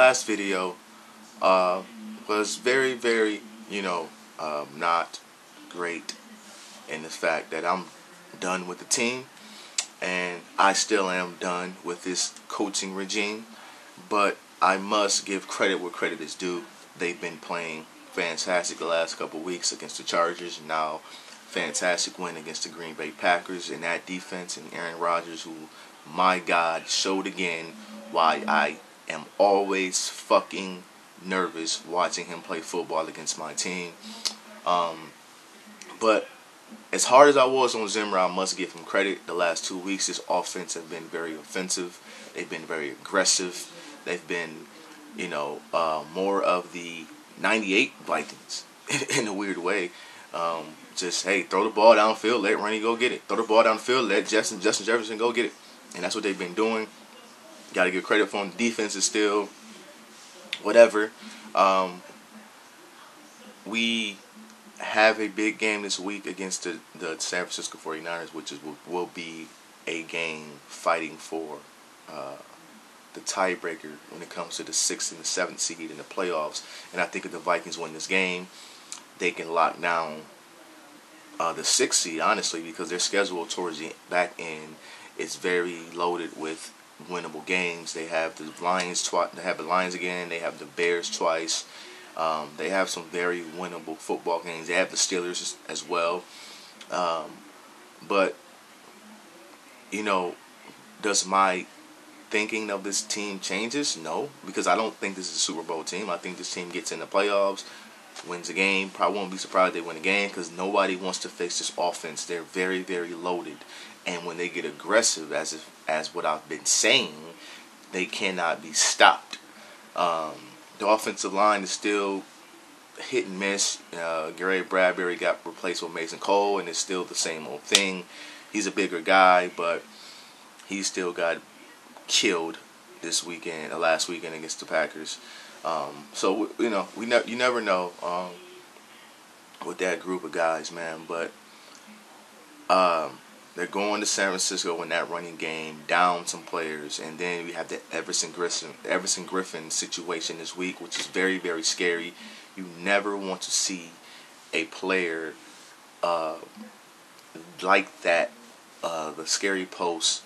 last video was very, not great in the fact that I'm done with the team, and I still am done with this coaching regime. But I must give credit where credit is due. They've been playing fantastic the last couple weeks against the Chargers. Now, fantastic win against the Green Bay Packers, and that defense and Aaron Rodgers, who, my God, showed again why I am always fucking nervous watching him play football against my team. But as hard as I was on Zimmer, I must give him credit. The last 2 weeks, this offense has been very offensive. They've been very aggressive. They've been, more of the '98 Vikings in a weird way. Just, hey, throw the ball downfield, let Ronnie go get it. Throw the ball downfield, let Justin Jefferson go get it. And that's what they've been doing. Got to give credit for them. Defense is still whatever. We have a big game this week against the San Francisco 49ers, which will be a game fighting for the tiebreaker when it comes to the 6th and the 7th seed in the playoffs. And I think if the Vikings win this game, they can lock down the 6th seed, honestly, because their schedule towards the back end is very loaded with winnable games. They have the Lions They have the Lions again. They have the Bears twice. They have some very winnable football games. They have the Steelers as well. But does my thinking of this team changes? No, because I don't think this is a Super Bowl team. I think this team gets in the playoffs, wins a game. Probably won't be surprised they win a game because nobody wants to face this offense. They're very loaded, and when they get aggressive, as what I've been saying, they cannot be stopped. The offensive line is still hit and miss. Gary Bradbury got replaced with Mason Cole, and it's still the same old thing. He's a bigger guy, but he still got killed last weekend against the Packers. So you never know with that group of guys, man. But they're going to San Francisco in that running game, down some players, and then we have the Everson Griffin situation this week, which is very scary. You never want to see a player like that. The scary post.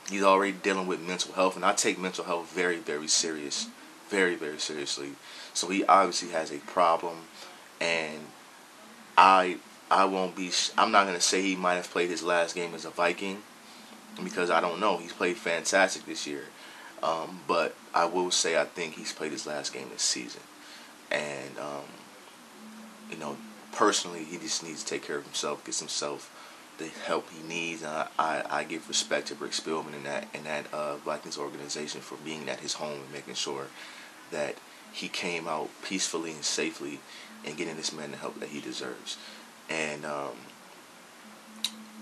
He's already dealing with mental health, and I take mental health very serious, very seriously. So he obviously has a problem, and I'm not gonna say he might have played his last game as a Viking, because I don't know. He's played fantastic this year, but I will say I think he's played his last game this season, and personally, he just needs to take care of himself, get himself the help he needs. I give respect to Rick Spielman and that Vikings organization for being at his home and making sure that he came out peacefully and safely and getting this man the help that he deserves. And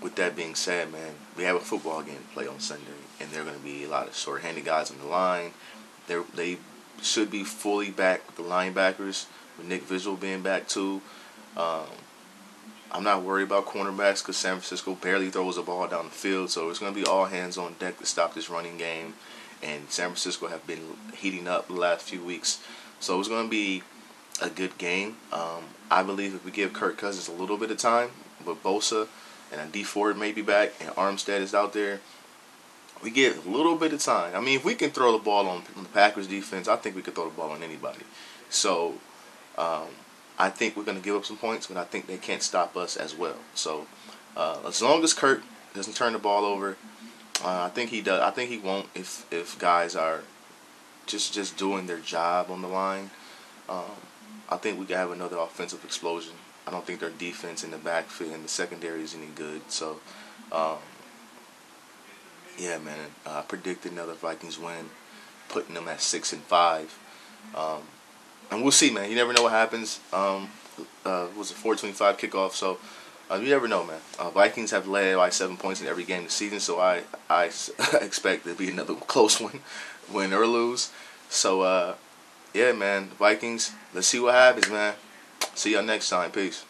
with that being said, man, we have a football game to play on Sunday, and there are going to be a lot of short-handed guys on the line. They should be fully back with the linebackers, with Nick Vigil being back too. I'm not worried about cornerbacks because San Francisco barely throws the ball down the field, so it's going to be all hands on deck to stop this running game. And San Francisco have been heating up the last few weeks, so it's going to be a good game. I believe if we give Kirk Cousins a little bit of time, with Bosa and D Ford may be back and Armstead is out there, we get a little bit of time. I mean, if we can throw the ball on the Packers defense, I think we could throw the ball on anybody. So I think we're going to give up some points, but I think they can't stop us as well. So as long as Kirk doesn't turn the ball over, I think he does. I think he won't if guys are just doing their job on the line. I think we can have another offensive explosion. I don't think their defense in the backfield and the secondary is any good. So yeah, man, I predicted another Vikings win, putting them at 6-5. And we'll see, man. You never know what happens. It was a 4:25 kickoff, so you never know, man. Vikings have led by 7 points in every game this season, so I expect it to be another close one, win or lose. So, yeah, man, Vikings, let's see what happens, man. See y'all next time. Peace.